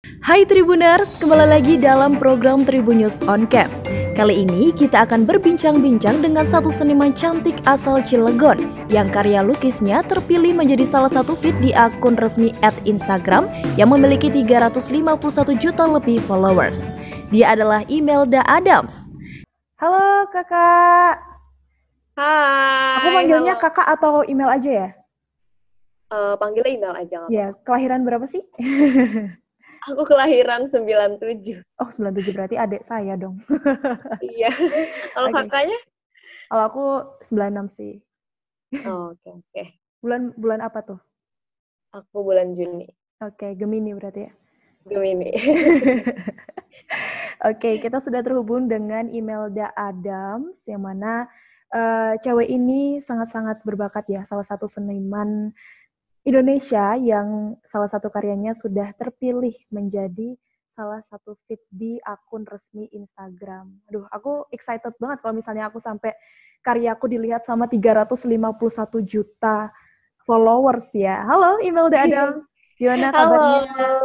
Hai Tribuners, kembali lagi dalam program Tribun News On Cam. Kali ini kita akan berbincang-bincang dengan satu seniman cantik asal Cilegon yang karya lukisnya terpilih menjadi salah satu feed di akun resmi @Instagram yang memiliki 351 juta lebih followers. Dia adalah Imelda Adams. Halo kakak. Aku Hai, manggilnya halo. kakak atau email aja ya? Panggilnya email aja nggak Ya, apa-apa. kelahiran berapa sih? Aku kelahiran 97. Oh, 97 berarti adik saya dong. Iya. Kalau Oke. kakaknya? Kalau aku 96 sih. Oh, oke, oke. Bulan bulan apa tuh? Aku bulan Juni. Oke, Gemini berarti ya. Gemini. Oke, kita sudah terhubung dengan Imelda Adams yang mana cewek ini sangat-sangat berbakat ya, salah satu seniman Indonesia yang salah satu karyanya sudah terpilih menjadi salah satu feed di akun resmi Instagram. Aduh, aku excited banget kalau misalnya aku sampai karyaku dilihat sama 351 juta followers ya. Halo Imelda Adams, gimana kabarnya? Halo.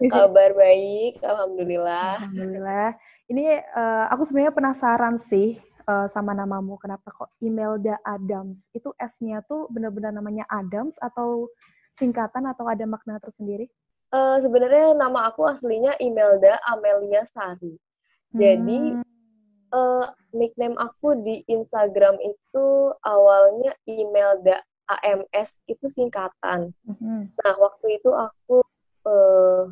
Kabar baik, alhamdulillah. Alhamdulillah. Ini aku sebenarnya penasaran sih sama namamu. Kenapa kok Imelda Adams? Itu S-nya tuh benar-benar namanya Adams atau singkatan atau ada makna tersendiri? Sebenarnya nama aku aslinya Imelda Amelia Sari. Jadi, Hmm. nickname aku di Instagram itu awalnya Imelda AMS, itu singkatan. Mhm. Nah, waktu itu eh,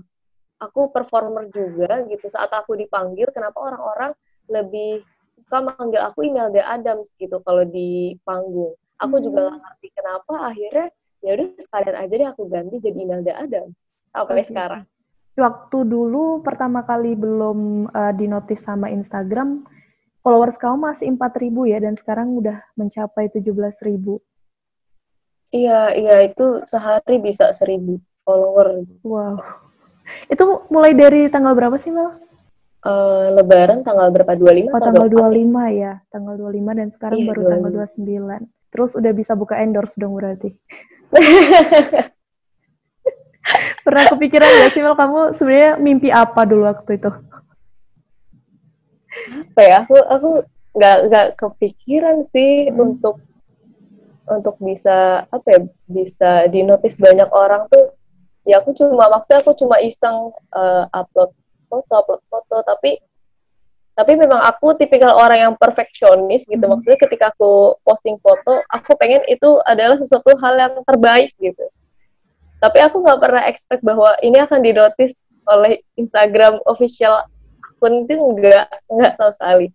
aku performer juga gitu. Saat aku dipanggil, kenapa orang-orang lebih suka manggil aku Imelda Adams gitu kalau di panggung. Aku juga Hmm. gak ngerti kenapa, akhirnya ya udah sekalian aja deh aku ganti jadi Imelda Adams Oh sampai gitu. sekarang. Waktu dulu pertama kali belum dinotis sama Instagram, followers kamu masih 4.000 ya, dan sekarang udah mencapai 17.000. Iya, iya itu sehari bisa 1.000 follower. Wow. Itu mulai dari tanggal berapa sih, Mel? Lebaran tanggal berapa? 25 Oh, atau tanggal 24 ya? 25 ya. Tanggal 25 dan sekarang Iya, baru tanggal 25. 29. Terus udah bisa buka endorse dong berarti. Pernah kepikiran gak sih, Mel, kamu sebenarnya mimpi apa dulu waktu itu? Apa ya? Aku nggak kepikiran sih Hmm. untuk bisa apa ya, bisa dinotis banyak orang tuh. Ya aku cuma maksudnya aku cuma iseng upload foto, tapi memang aku tipikal orang yang perfeksionis gitu. Mhm. Maksudnya ketika aku posting foto, aku pengen itu adalah sesuatu hal yang terbaik gitu. Tapi aku nggak pernah expect bahwa ini akan dinotis oleh Instagram official akun, itu nggak tahu sekali.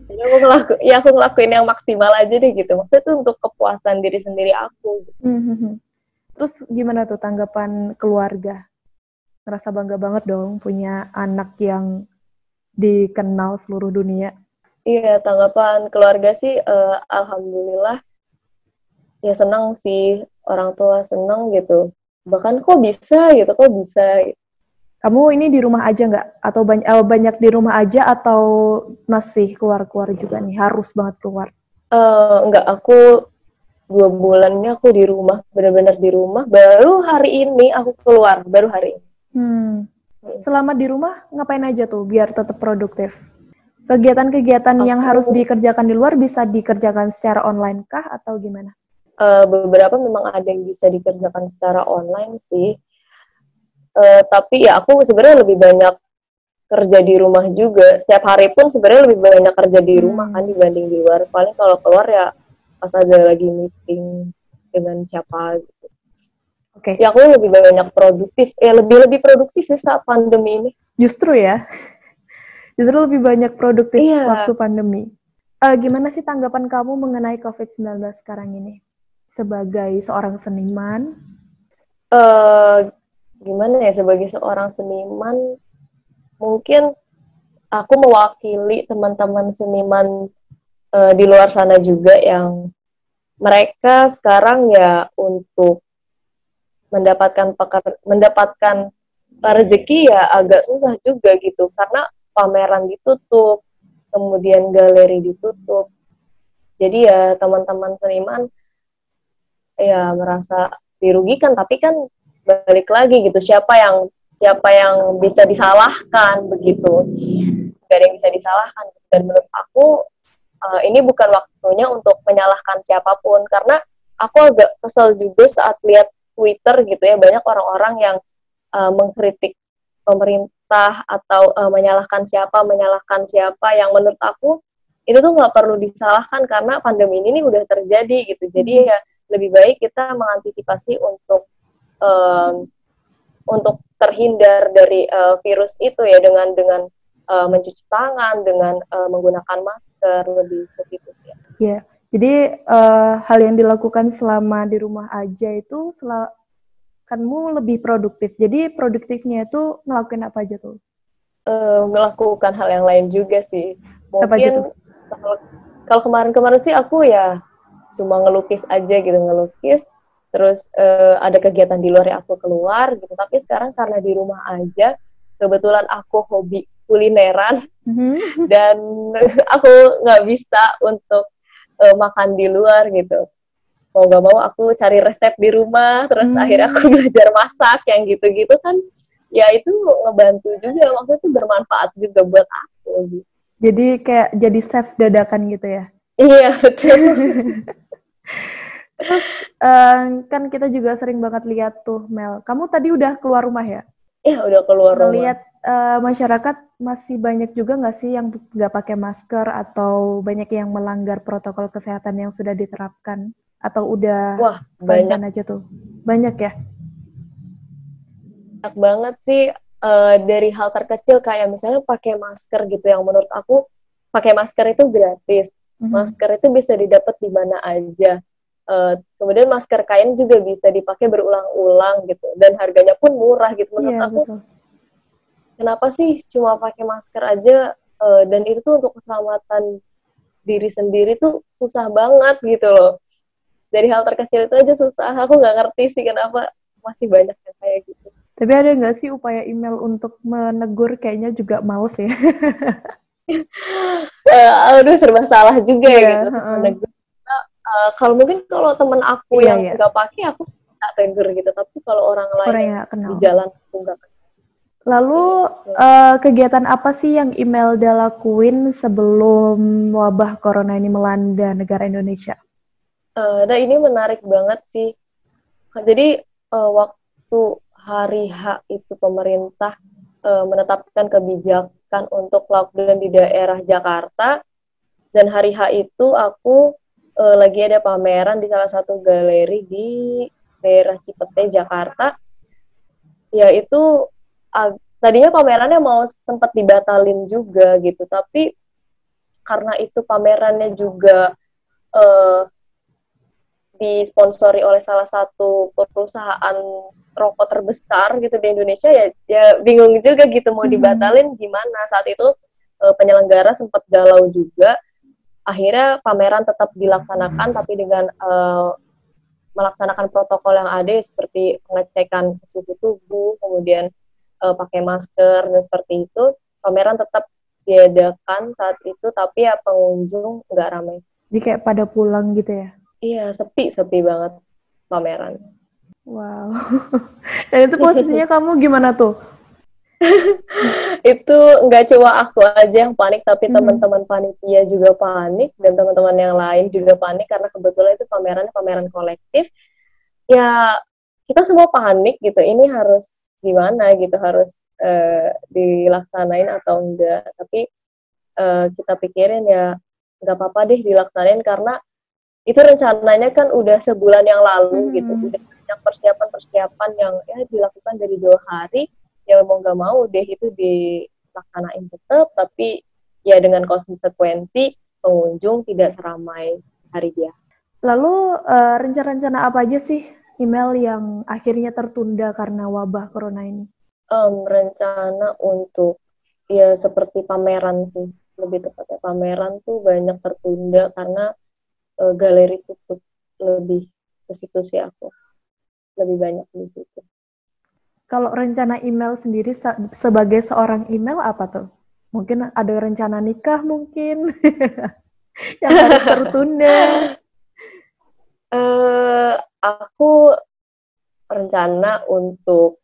Jadi aku ngelakuin yang maksimal aja deh gitu. Maksudnya itu untuk kepuasan diri sendiri aku gitu. Mhm. Terus gimana tuh tanggapan keluarga? Ngerasa bangga banget dong punya anak yang dikenal seluruh dunia. Iya, tanggapan keluarga sih alhamdulillah ya, senang sih, orang tua senang gitu. Bahkan kok bisa gitu, kok bisa gitu. Kamu ini di rumah aja nggak? Atau banyak di rumah aja atau masih keluar-keluar juga nih? Harus banget keluar. Enggak, aku 2 bulannya aku di rumah, benar-benar di rumah. Baru hari ini aku keluar, baru hari ini. Hmm. Selama di rumah ngapain aja tuh biar tetap produktif? Kegiatan-kegiatan yang Aku harus dikerjakan di luar bisa dikerjakan secara online kah atau gimana? beberapa memang ada yang bisa dikerjakan secara online sih. Tapi ya aku sebenarnya lebih banyak kerja di rumah juga. Setiap hari pun sebenarnya lebih banyak kerja di rumah kan Hmm. dibanding di luar. Paling kalau keluar ya pas ada lagi meeting dengan siapa gitu. Oke. Ya aku lebih banyak produktif. Ya lebih produktif sih saat pandemi ini. Justru ya, justru lebih banyak produktif waktu Iya. pandemi. Gimana sih tanggapan kamu mengenai COVID-19 sekarang ini? Sebagai seorang seniman, eh Gimana ya, sebagai seorang seniman mungkin aku mewakili teman-teman seniman di luar sana juga yang mereka sekarang ya untuk mendapatkan rezeki ya agak susah juga gitu karena pameran ditutup, kemudian galeri ditutup. Jadi ya teman-teman seniman ya merasa dirugikan, tapi kan balik lagi gitu, siapa yang siapa yang bisa disalahkan begitu, gak ada yang bisa disalahkan. Dan menurut aku ini bukan waktunya untuk menyalahkan siapapun, karena aku agak kesel juga saat lihat Twitter gitu ya, banyak orang-orang yang mengkritik pemerintah atau menyalahkan siapa yang menurut aku itu tuh nggak perlu disalahkan karena pandemi ini udah terjadi gitu. Jadi ya lebih baik kita mengantisipasi untuk terhindar dari virus itu ya dengan mencuci tangan, dengan menggunakan masker, lebih ke situ sih. Ya, jadi hal yang dilakukan selama di rumah aja itu kamu lebih produktif. Jadi produktifnya itu ngelakuin apa aja tuh? Melakukan hal yang lain juga sih. Mungkin kalau kemarin-kemarin sih aku ya cuma ngelukis aja gitu, ngelukis. Terus ada kegiatan di luar yang aku keluar gitu. Tapi sekarang karena di rumah aja, kebetulan aku hobi kulineran dan aku nggak bisa untuk makan di luar gitu. Mau gak mau aku cari resep di rumah, terus akhirnya aku belajar masak yang gitu-gitu kan, ya itu ngebantu juga, waktu itu bermanfaat juga buat aku gitu. Jadi kayak jadi chef dadakan gitu ya? Iya, betul. Terus kan kita juga sering banget lihat tuh, Mel, kamu tadi udah keluar rumah ya? Iya, udah keluar rumah. Ngelihat masyarakat masih banyak juga nggak sih yang nggak pakai masker atau banyak yang melanggar protokol kesehatan yang sudah diterapkan? Atau udah banyak aja tuh? Banyak ya? Banyak banget sih, dari hal terkecil kayak misalnya pakai masker gitu, yang menurut aku pakai masker itu gratis. Masker itu bisa didapat di mana aja. Kemudian masker kain juga bisa dipakai berulang-ulang gitu, dan harganya pun murah gitu. Menurut aku, betul. Kenapa sih cuma pakai masker aja, dan itu tuh untuk keselamatan diri sendiri tuh susah banget gitu loh. Dari hal terkecil itu aja susah, aku nggak ngerti sih kenapa masih banyak yang kayak gitu. Tapi ada nggak sih upaya email untuk menegur? Kayaknya juga males ya. Aduh, serba salah juga ya gitu. Menegur. Kalau mungkin kalau temen aku yang nggak pakai, aku nggak tegur gitu. Tapi kalau orang lain di jalan aku nggak kenal. Lalu kegiatan apa sih yang Imelda lakuin sebelum wabah corona ini melanda negara Indonesia? Nah ini menarik banget sih. Jadi waktu hari H itu pemerintah menetapkan kebijakan untuk lockdown di daerah Jakarta, dan hari H itu aku lagi ada pameran di salah satu galeri di daerah Cipete, Jakarta. Ya itu tadinya pamerannya mau sempat dibatalin juga gitu, tapi karena itu pamerannya juga disponsori oleh salah satu perusahaan rokok terbesar gitu di Indonesia, ya bingung juga gitu mau dibatalin gimana. Saat itu penyelenggara sempat galau juga. Akhirnya pameran tetap dilaksanakan, tapi dengan melaksanakan protokol yang ada seperti pengecekan suhu tubuh, kemudian pakai masker dan seperti itu. Pameran tetap diadakan saat itu, tapi ya pengunjung nggak ramai. Jadi kayak pada pulang gitu ya? Iya, sepi banget pameran. Wow. Dan itu posisinya kamu gimana tuh? Itu nggak cuma aku aja yang panik, tapi teman-teman panitia juga panik, dan teman-teman yang lain juga panik, karena kebetulan itu pameran kolektif. Ya, kita semua panik gitu, ini harus gimana gitu, harus dilaksanain atau enggak. Tapi kita pikirin ya nggak apa-apa deh dilaksanain, karena itu rencananya kan udah sebulan yang lalu gitu, udah banyak persiapan yang ya dilakukan dari jauh hari, ya mau nggak mau deh itu dilaksanain tetap, tapi ya dengan konsekuensi pengunjung tidak seramai hari biasa. Lalu rencana-rencana apa aja sih email yang akhirnya tertunda karena wabah corona ini? Rencana untuk ya seperti pameran sih, lebih tepatnya pameran tuh banyak tertunda karena galeri tutup, lebih ke situ sih aku. Lebih banyak di situ. Kalau rencana email sendiri sebagai seorang email apa tuh? Mungkin ada rencana nikah mungkin yang harus tertunda. Aku rencana untuk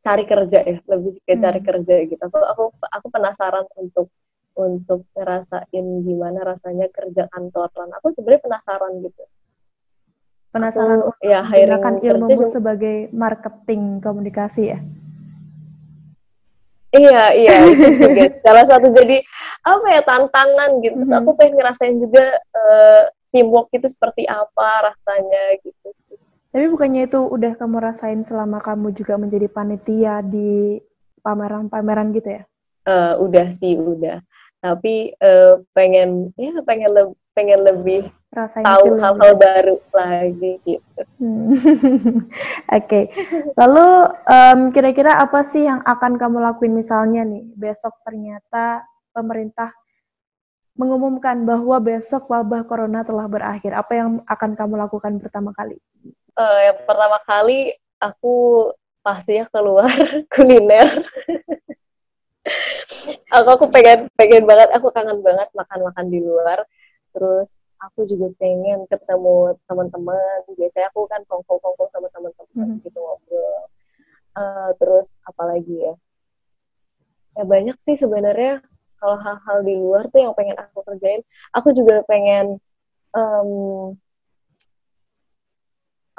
cari kerja ya, lebih ke cari kerja gitu. Aku penasaran untuk ngerasain gimana rasanya kerja kantoran. Aku sebenarnya penasaran gitu. Penasaran Aku untuk ya menggunakan hiring kerja ilmumu sebagai marketing komunikasi ya? iya itu juga salah satu jadi apa ya tantangan gitu. Terus aku pengen ngerasain juga teamwork itu seperti apa rasanya gitu. Tapi bukannya itu udah kamu rasain selama kamu juga menjadi panitia di pameran-pameran gitu ya? Udah sih udah. Tapi pengen lebih Rasain tahu feel yang hal-hal baru lagi gitu. Oke. Lalu kira-kira apa sih yang akan kamu lakuin misalnya nih besok ternyata pemerintah mengumumkan bahwa besok wabah corona telah berakhir. Apa yang akan kamu lakukan pertama kali? Yang pertama kali aku pastinya keluar kuliner. aku pengen banget, aku kangen banget makan di luar. Terus aku juga pengen ketemu teman-teman. Biasanya aku kan kongko sama teman-teman gitu ngobrol. Terus apalagi ya? Ya banyak sih sebenarnya kalau hal-hal di luar tuh yang pengen aku kerjain. Aku juga pengen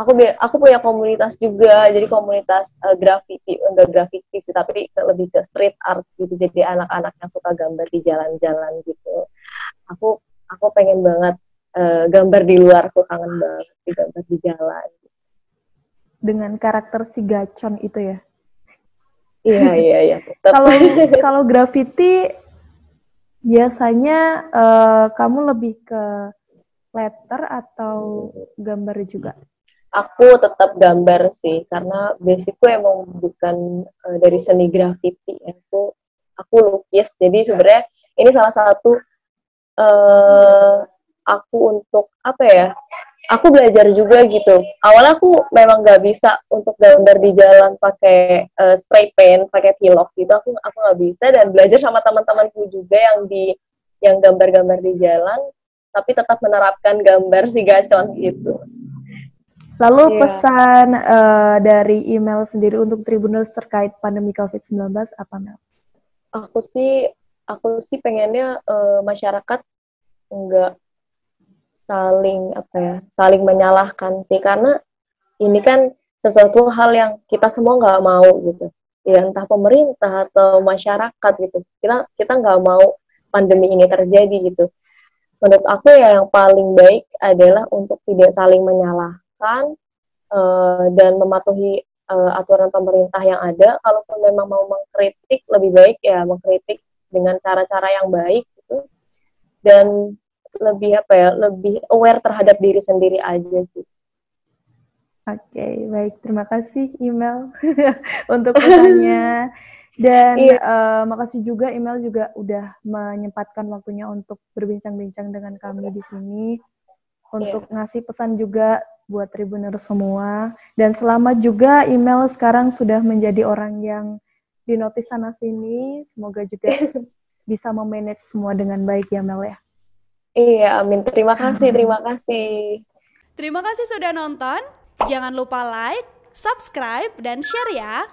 aku punya komunitas juga, jadi komunitas graffiti, untuk graffiti sih, tapi lebih ke street art gitu, jadi anak-anak yang suka gambar di jalan-jalan gitu. Aku pengen banget gambar di luar, aku kangen banget di gambar di jalan. Dengan karakter si Gacon itu ya? Iya, tetap. Kalau graffiti biasanya kamu lebih ke letter atau gambar juga? Aku tetap gambar sih, karena basicku emang bukan dari seni graffiti. Aku lukis, jadi sebenarnya ini salah satu aku untuk apa ya? Aku belajar juga gitu. Awalnya aku memang nggak bisa untuk gambar di jalan pakai spray paint, pakai pilok gitu. Aku nggak bisa, dan belajar sama teman-temanku juga yang gambar-gambar di jalan, tapi tetap menerapkan gambar si Gacon gitu. Lalu pesan dari email sendiri untuk Tribuners terkait pandemi COVID-19 apa, Mel? Aku sih pengennya masyarakat enggak saling menyalahkan sih, karena ini kan sesuatu hal yang kita semua nggak mau gitu. Ya entah pemerintah atau masyarakat gitu. Kita nggak mau pandemi ini terjadi gitu. Menurut aku ya yang paling baik adalah untuk tidak saling menyalahkan dan mematuhi aturan pemerintah yang ada. Kalaupun memang mau mengkritik, lebih baik ya mengkritik dengan cara-cara yang baik gitu, dan lebih aware terhadap diri sendiri aja sih. Oke, baik, terima kasih email untuk pesannya. Dan makasih juga email juga udah menyempatkan waktunya untuk berbincang-bincang dengan kami di sini, untuk ngasih pesan juga buat Tribuners semua. Dan selamat juga email sekarang sudah menjadi orang yang dinotis sana sini. Semoga juga bisa memanage semua dengan baik ya, Mel ya. Iya, amin. Terima kasih. Terima kasih sudah nonton. Jangan lupa like, subscribe, dan share ya.